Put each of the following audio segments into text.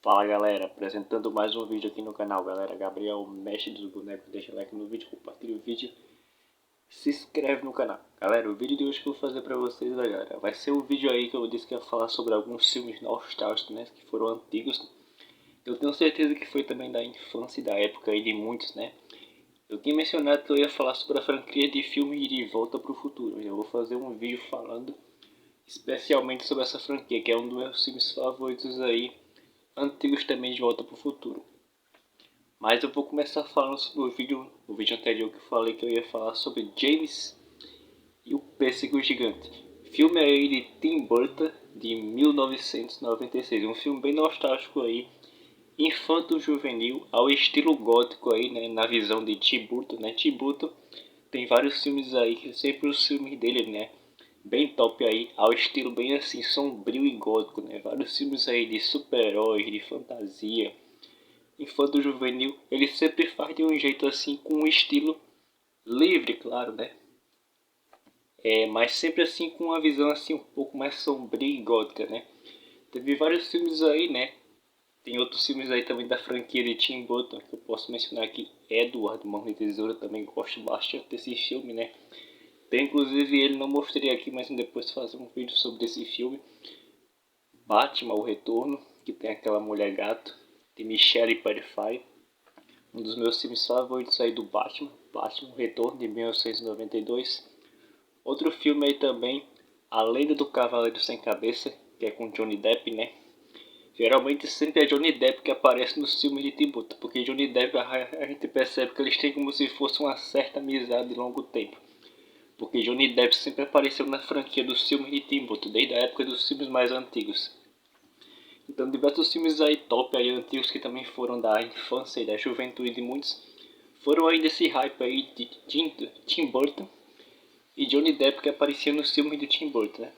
Fala galera, apresentando mais um vídeo aqui no canal, galera. Gabriel, mestre dos bonecos. Deixa like no vídeo, compartilha o vídeo, se inscreve no canal. Galera, o vídeo de hoje que eu vou fazer pra vocês, galera, vai ser um vídeo aí que eu disse que ia falar sobre alguns filmes nostálgicos, né, que foram antigos. Eu tenho certeza que foi também da infância e da época aí de muitos, né. Eu tinha mencionado que eu ia falar sobre a franquia de filmes de Volta pro Futuro. Eu vou fazer um vídeo falando especialmente sobre essa franquia, que é um dos meus filmes favoritos aí, antigos também, de Volta pro Futuro. Mas eu vou começar falando sobre o vídeo anterior que eu falei que eu ia falar sobre James e o Pêssego Gigante. Filme aí de Tim Burton de 1996, um filme bem nostálgico aí, infanto-juvenil, ao estilo gótico aí, né, na visão de Tim Burton, né? Tim Burton tem vários filmes aí, que sempre os filmes dele, né, bem top aí, ao estilo bem assim, sombrio e gótico, né? Vários filmes aí de super-heróis, de fantasia, infanto-juvenil, ele sempre faz de um jeito assim, com um estilo livre, claro, né? Mas sempre assim com uma visão assim um pouco mais sombria e gótica, né? Teve vários filmes aí, né? Tem outros filmes aí também da franquia de Tim Burton que eu posso mencionar aqui. Edward, Mão de Tesoura, também gosto bastante desse filme, né? Tem inclusive ele, não mostrei aqui, mas depois fazer um vídeo sobre esse filme. Batman, O Retorno, que tem aquela mulher gato, de Michelle Pfeiffer. Um dos meus filmes favoritos aí do Batman, Batman Retorno de 1992. Outro filme aí também, A Lenda do Cavaleiro Sem Cabeça, que é com Johnny Depp, né? Geralmente sempre é Johnny Depp que aparece nos filmes de Tim Burton, porque Johnny Depp a gente percebe que eles têm como se fosse uma certa amizade de longo tempo. Porque Johnny Depp sempre apareceu na franquia dos filmes de Tim Burton, desde a época dos filmes mais antigos. Então diversos filmes aí top aí antigos que também foram da infância e da juventude de muitos foram aí desse hype aí de Tim Burton e Johnny Depp que aparecia nos filmes de Tim Burton, né?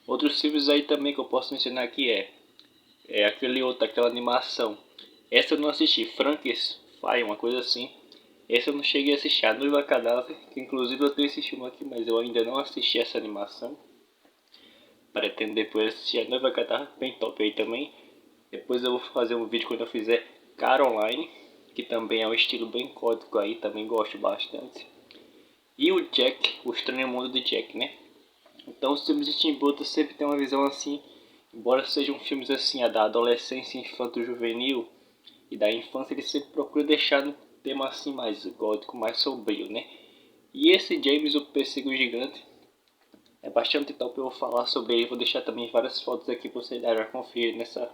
Outros filmes aí também que eu posso mencionar aqui é aquele outro, aquela animação. Essa eu não assisti, Frankenstein, uma coisa assim. Essa eu não cheguei a assistir, A Noiva Cadáver, que inclusive eu tenho esse filme aqui, mas eu ainda não assisti essa animação. Pretendo depois assistir A Noiva Cadáver, bem top aí também. Depois eu vou fazer um vídeo quando eu fizer Caroline, que também é um estilo bem código aí, também gosto bastante. E o Jack, o Estranho Mundo de Jack, né? Então os filmes de Tim Burton sempre tem uma visão assim, embora sejam filmes assim, a da adolescência infanto-juvenil e da infância, ele sempre procura deixar um tema assim mais gótico, mais sombrio, né? E esse James, o Pêssego Gigante, é bastante top, eu vou falar sobre ele, vou deixar também várias fotos aqui para vocês darem a conferir nessa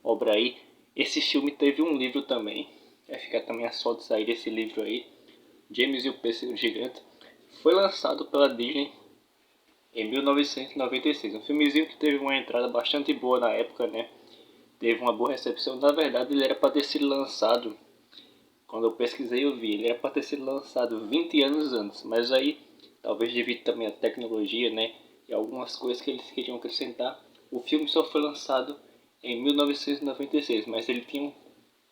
obra aí. Esse filme teve um livro também, vai ficar também as fotos aí desse livro aí, James e o Pêssego Gigante. Foi lançado pela Disney em 1996, um filmezinho que teve uma entrada bastante boa na época, né? Teve uma boa recepção. Na verdade, ele era para ter sido lançado, quando eu pesquisei eu vi, ele era para ter sido lançado 20 anos antes, mas aí, talvez devido também à tecnologia, né, e algumas coisas que eles queriam acrescentar, o filme só foi lançado em 1996, mas ele tinha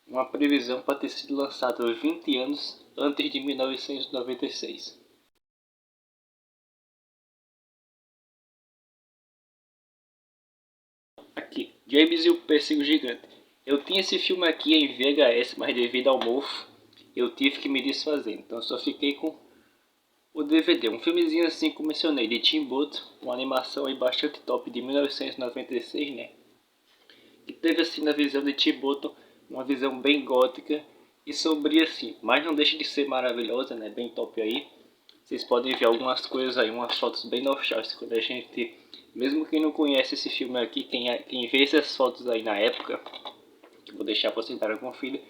uma previsão para ter sido lançado 20 anos antes de 1996. Aqui, James e o Pêssego Gigante. Eu tinha esse filme aqui em VHS, mas devido ao mofo, eu tive que me desfazer. Então só fiquei com o DVD. Um filmezinho assim, como mencionei, de Tim Burton. Uma animação aí bastante top de 1996, né? Que teve assim na visão de Tim Burton, uma visão bem gótica e sombria assim. Mas não deixa de ser maravilhosa, né? Bem top aí. Vocês podem ver algumas coisas aí, umas fotos bem nostálgicas quando a gente, mesmo quem não conhece esse filme aqui, quem vê essas fotos aí na época, que eu vou deixar para vocês darem uma conferida.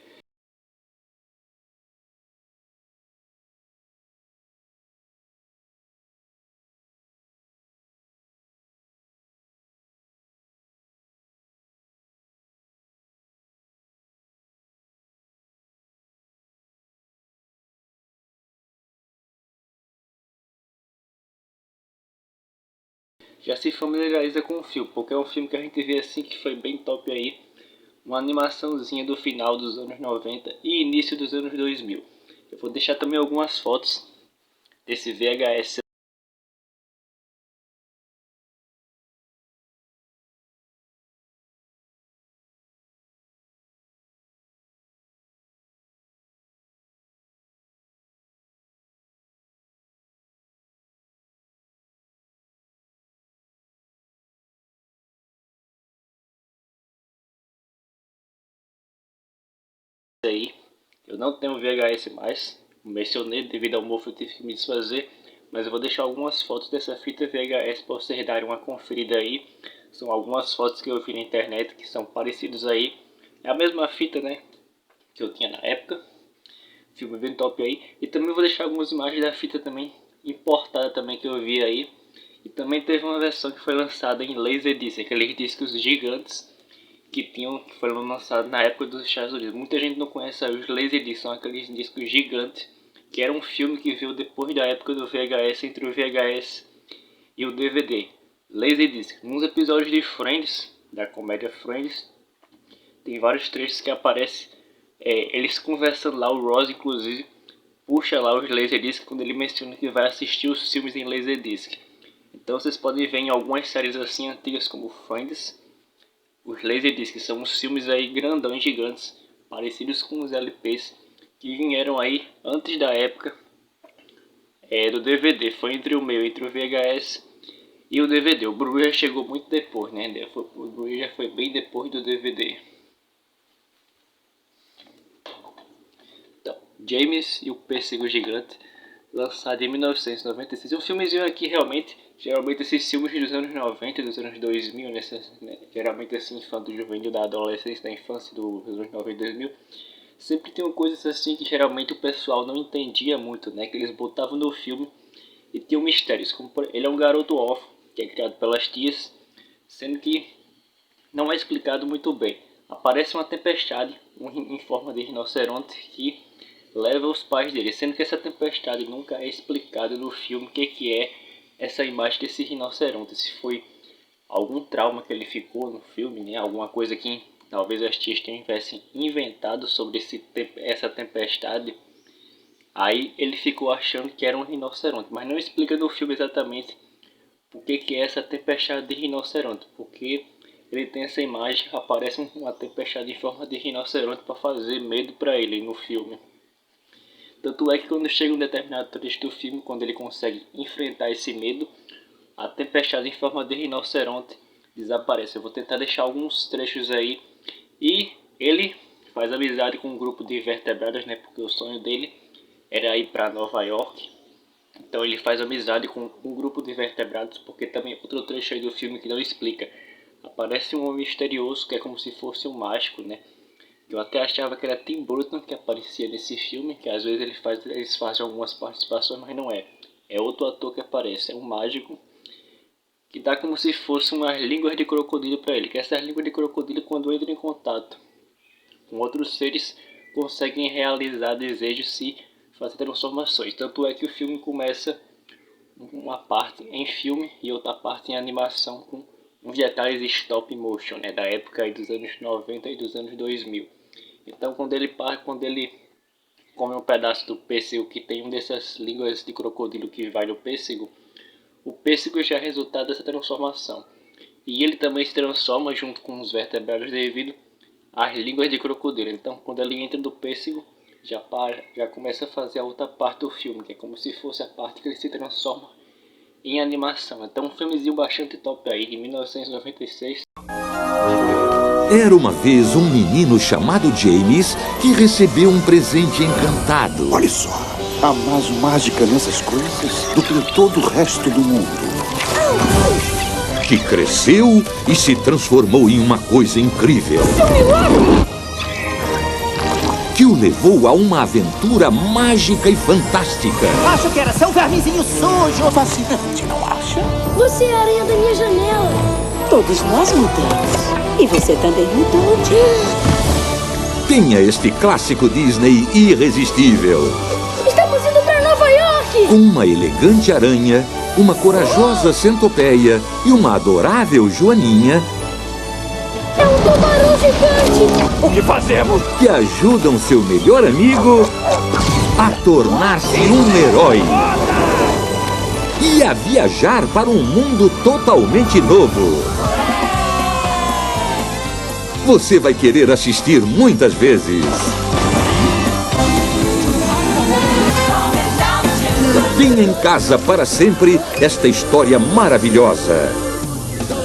Já se familiariza com o filme, porque é um filme que a gente vê assim que foi bem top aí, uma animaçãozinha do final dos anos 90 e início dos anos 2000. Eu vou deixar também algumas fotos desse VHS aí. Eu não tenho VHS mais, mencionei devido ao mofo, eu tive que me desfazer, mas eu vou deixar algumas fotos dessa fita VHS para vocês darem uma conferida aí. São algumas fotos que eu vi na internet que são parecidos aí. É a mesma fita, né, que eu tinha na época. Filme bem top aí. E também vou deixar algumas imagens da fita também importada também que eu vi aí. E também teve uma versão que foi lançada em Laserdisc, aqueles discos gigantes que foram lançados na época dos Estados Unidos. Muita gente não conhece os Laserdisc, são aqueles discos gigantes que era um filme que veio depois da época do VHS, entre o VHS e o DVD. Laserdisc. Nos episódios de Friends, da comédia Friends, tem vários trechos que aparecem eles conversando lá, o Ross inclusive puxa lá os Laserdisc quando ele menciona que vai assistir os filmes em Laserdisc. Então vocês podem ver em algumas séries assim antigas como Friends, os Laserdisc são uns filmes aí grandões, gigantes, parecidos com os LPs que vieram aí antes da época do DVD. Foi entre o VHS e o DVD. O Blu-ray já chegou muito depois, né? O Blu-ray já foi bem depois do DVD. Então, James e o Pêssego Gigante, lançado em 1996. Um filmezinho aqui realmente, geralmente esses filmes dos anos 90 e dos anos 2000, né, geralmente assim, infanto-juvenil da adolescência, da infância dos anos 90 e 2000, sempre tem coisas assim que geralmente o pessoal não entendia muito, né, que eles botavam no filme e tinham mistérios, como ele é um garoto órfão, que é criado pelas tias, sendo que não é explicado muito bem. Aparece uma tempestade em forma de rinoceronte que leva os pais dele, sendo que essa tempestade nunca é explicada no filme o que é essa imagem desse rinoceronte, se foi algum trauma que ele ficou no filme, né? Alguma coisa que talvez as tias tivessem inventado sobre essa tempestade. Aí ele ficou achando que era um rinoceronte, mas não explica no filme exatamente o que é essa tempestade de rinoceronte, porque ele tem essa imagem, aparece uma tempestade em forma de rinoceronte para fazer medo para ele no filme. Tanto é que quando chega um determinado trecho do filme, quando ele consegue enfrentar esse medo, a tempestade em forma de rinoceronte desaparece. Eu vou tentar deixar alguns trechos aí. E ele faz amizade com um grupo de invertebrados, né? Porque o sonho dele era ir para Nova York. Então ele faz amizade com um grupo de invertebrados, porque também outro trecho aí do filme que não explica. Aparece um homem misterioso que é como se fosse um mágico, né? Eu até achava que era Tim Burton que aparecia nesse filme, que às vezes eles fazem algumas participações, mas não é. É outro ator que aparece, é um mágico que dá como se fosse umas línguas de crocodilo para ele. Que essas línguas de crocodilo, quando entram em contato com outros seres, conseguem realizar desejos e fazer transformações. Tanto é que o filme começa uma parte em filme e outra parte em animação com uns detalhes stop motion, né, da época aí dos anos 90 e dos anos 2000. Então quando ele come um pedaço do pêssego que tem um dessas línguas de crocodilo que vai no pêssego, o pêssego já é resultado dessa transformação. E ele também se transforma junto com os vertebrados devido às línguas de crocodilo. Então quando ele entra no pêssego, já começa a fazer a outra parte do filme, que é como se fosse a parte que ele se transforma em animação. Então um filmezinho bastante top aí, de 1996. Era uma vez um menino chamado James que recebeu um presente encantado. Olha só, há mais mágica nessas coisas do que em todo o resto do mundo. Que cresceu e se transformou em uma coisa incrível. Que o levou a uma aventura mágica e fantástica. Acho que era só um vermezinho sujo. Fascinante, não acha? Você é a aranha da minha janela. Todos nós mudamos. E você também mudou. Tenha este clássico Disney irresistível. Estamos indo para Nova York. Com uma elegante aranha, uma corajosa centopeia e uma adorável joaninha. É um tubarão gigante. O que fazemos? Que ajudam seu melhor amigo a tornar-se um herói. E a viajar para um mundo totalmente novo. Você vai querer assistir muitas vezes. Tenha em casa para sempre esta história maravilhosa.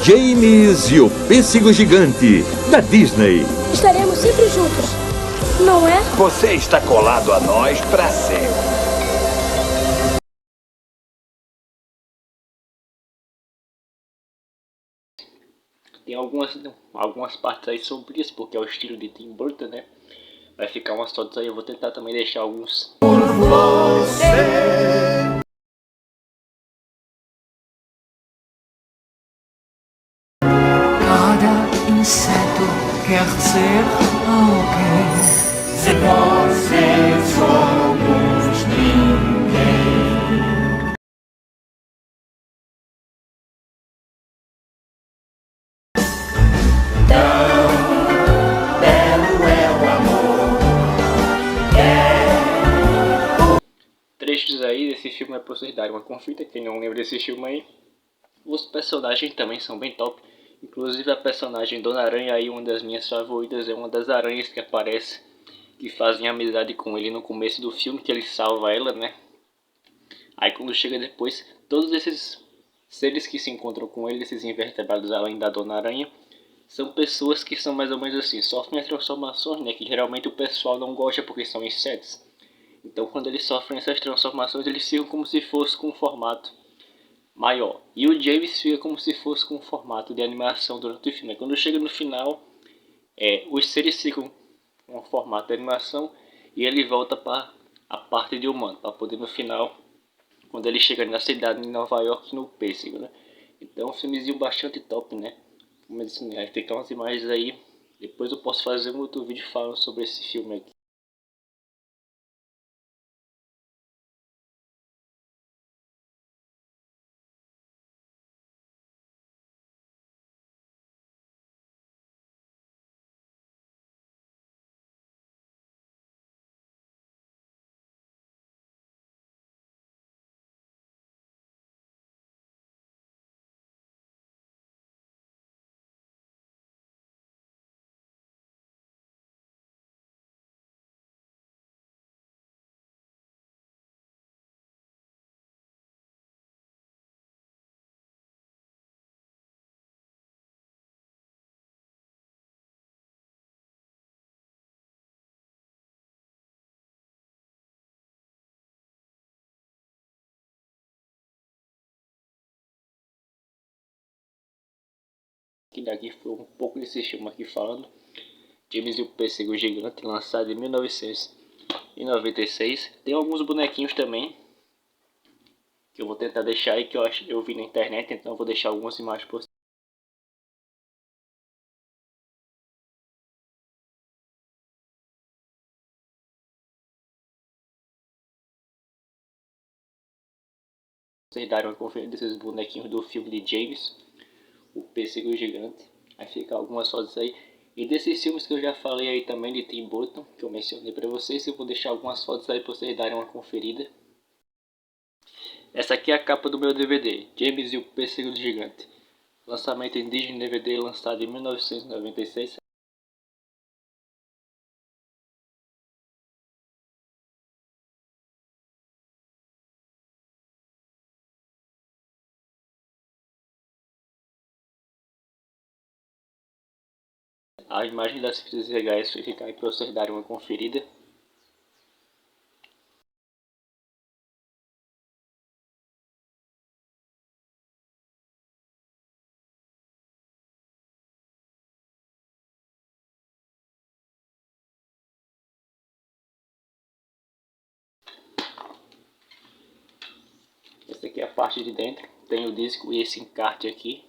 James e o Pêssego Gigante, da Disney. Estaremos sempre juntos. Não é? Você está colado a nós para sempre. Tem algumas partes aí sombrias, porque é o estilo de Tim Burton, né? Vai ficar umas fotos aí, eu vou tentar também deixar alguns. Cada inseto quer ser alguém. Se você somos ninguém. Tão belo é o amor. Trechos aí desse filme é pra vocês darem uma conferida, quem não lembra desse filme aí. Os personagens também são bem top. Inclusive a personagem Dona Aranha aí, uma das minhas favoritas, é uma das aranhas que aparece, que fazem amizade com ele no começo do filme, que ele salva ela, né? Aí quando chega depois, todos esses seres que se encontram com ele, esses invertebrados além da Dona Aranha, são pessoas que são mais ou menos assim, sofrem as transformações, né? Que geralmente o pessoal não gosta porque são insetos. Então quando eles sofrem essas transformações, eles ficam como se fosse com um formato maior. E o James fica como se fosse com um formato de animação durante o filme. Quando chega no final, os seres ficam com um formato de animação e ele volta para a parte de humano, para poder no final, quando ele chega na cidade de Nova York, no pêssego, né? Então é um filmezinho bastante top, né? Como eu disse, vai ficar umas imagens aí. Depois eu posso fazer um outro vídeo falando sobre esse filme aqui. Que daqui foi um pouco desse filme aqui falando. James e o Pêssego Gigante, lançado em 1996. Tem alguns bonequinhos também que eu vou tentar deixar aí, que eu vi na internet, então eu vou deixar algumas imagens por vocês darem uma conferida desses bonequinhos do filme de James, o Pêssego Gigante. Aí fica algumas fotos aí. E desses filmes que eu já falei aí também de Tim Burton, que eu mencionei pra vocês, eu vou deixar algumas fotos aí pra vocês darem uma conferida. Essa aqui é a capa do meu DVD, James e o Pêssego Gigante. Lançamento em Disney DVD, lançado em 1996. A imagem das fitas VHS vai ficar aí para vocês darem uma conferida. Essa aqui é a parte de dentro, tem o disco e esse encarte aqui.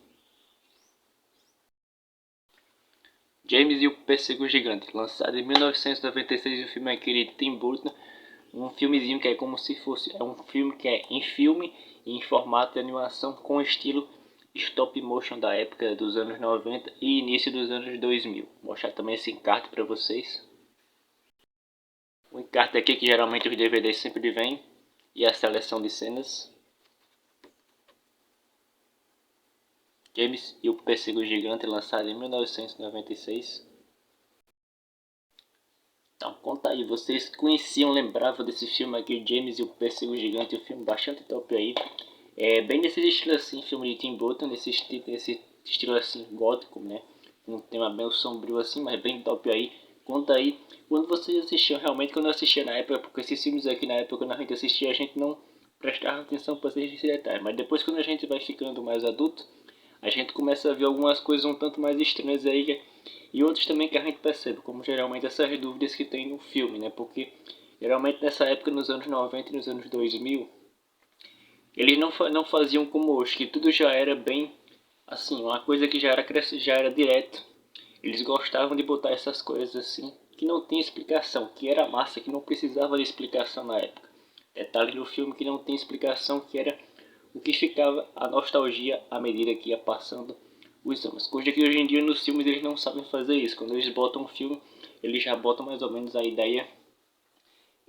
James e o Pêssego Gigante, lançado em 1996, o filme é aquele de Tim Burton. Um filmezinho que é como se fosse, é um filme que é em filme e em formato de animação com estilo stop motion da época dos anos 90 e início dos anos 2000. Vou mostrar também esse encarte para vocês. O encarte aqui que geralmente os DVDs sempre vem e a seleção de cenas. James e o Pêssego Gigante, lançado em 1996. Então, conta aí, vocês conheciam, lembravam desse filme aqui, James e o Pêssego Gigante, um filme bastante top aí. É bem nesse estilo assim, filme de Tim Burton, nesse estilo assim, gótico, né? Um tema bem sombrio assim, mas bem top aí. Conta aí, quando vocês assistiam, realmente quando eu assistia na época, porque esses filmes aqui na época quando a gente assistia, a gente não prestava atenção para esses detalhes. Mas depois quando a gente vai ficando mais adulto, a gente começa a ver algumas coisas um tanto mais estranhas aí, e outros também que a gente percebe, como geralmente essas dúvidas que tem no filme, né? Porque geralmente nessa época, nos anos 90 e nos anos 2000, eles não faziam como hoje, que tudo já era bem, assim, uma coisa que já era direto. Eles gostavam de botar essas coisas assim, que não tinha explicação, que era massa, que não precisava de explicação na época. Detalhe do filme que não tem explicação, que era o que ficava a nostalgia à medida que ia passando os anos. Coisa que hoje em dia nos filmes eles não sabem fazer isso. Quando eles botam um filme, eles já botam mais ou menos a ideia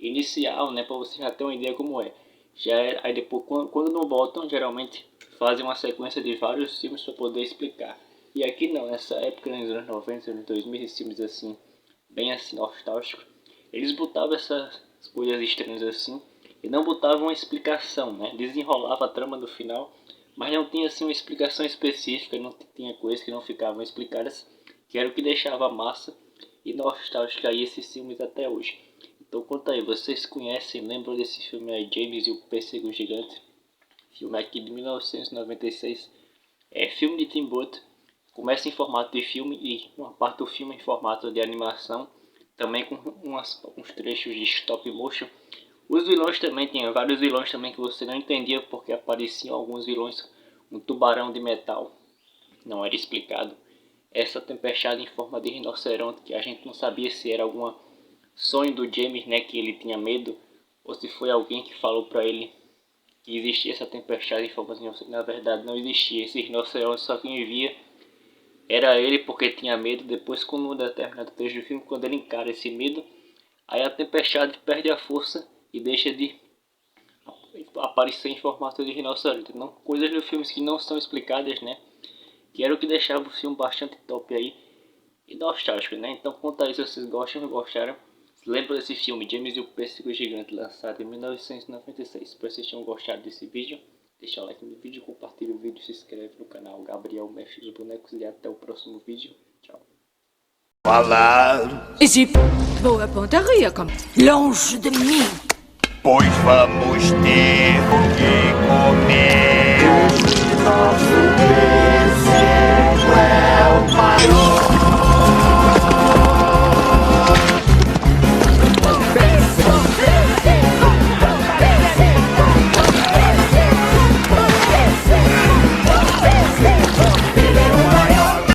inicial, né, para você já ter uma ideia como é. Aí depois, quando não botam, geralmente fazem uma sequência de vários filmes para poder explicar. E aqui não, nessa época, nos anos 90, anos 2000, esses filmes assim, bem assim nostálgicos, eles botavam essas coisas estranhas assim, e não botavam uma explicação, né? Desenrolava a trama do final, mas não tinha assim uma explicação específica, não tinha coisas que não ficavam explicadas, que era o que deixava massa e nostálgica aí esses filmes até hoje. Então conta aí, vocês conhecem, lembram desse filme aí, James e o Pêssego Gigante? Filme aqui de 1996, é filme de Tim Burton, começa em formato de filme e uma parte do filme em formato de animação, também com uns trechos de stop motion. Os vilões também, tinha vários vilões também que você não entendia porque apareciam alguns vilões, um tubarão de metal, não era explicado. Essa tempestade em forma de rinoceronte, que a gente não sabia se era algum sonho do James, né, que ele tinha medo, ou se foi alguém que falou pra ele que existia essa tempestade em forma de rinoceronte. Na verdade não existia, esse rinoceronte só quem via era ele porque tinha medo. Depois, com um determinado trecho do filme, quando ele encara esse medo, aí a tempestade perde a força e deixa de aparecer em formato de rinoceronte. Então, coisas dos filmes que não são explicadas, né? Que era o que deixava o filme bastante top aí e nostálgico, né? Então conta aí se vocês gostam ou gostaram. Lembra desse filme, James e o Pêssego Gigante, lançado em 1996. Espero que vocês tenham gostado desse vídeo. Deixa o like no vídeo, compartilha o vídeo, se inscreve no canal Gabriel Mestre dos Bonecos e até o próximo vídeo. Tchau. Falar, De boa pontaria, como longe de mim. pois vamos ter o que comer. Nosso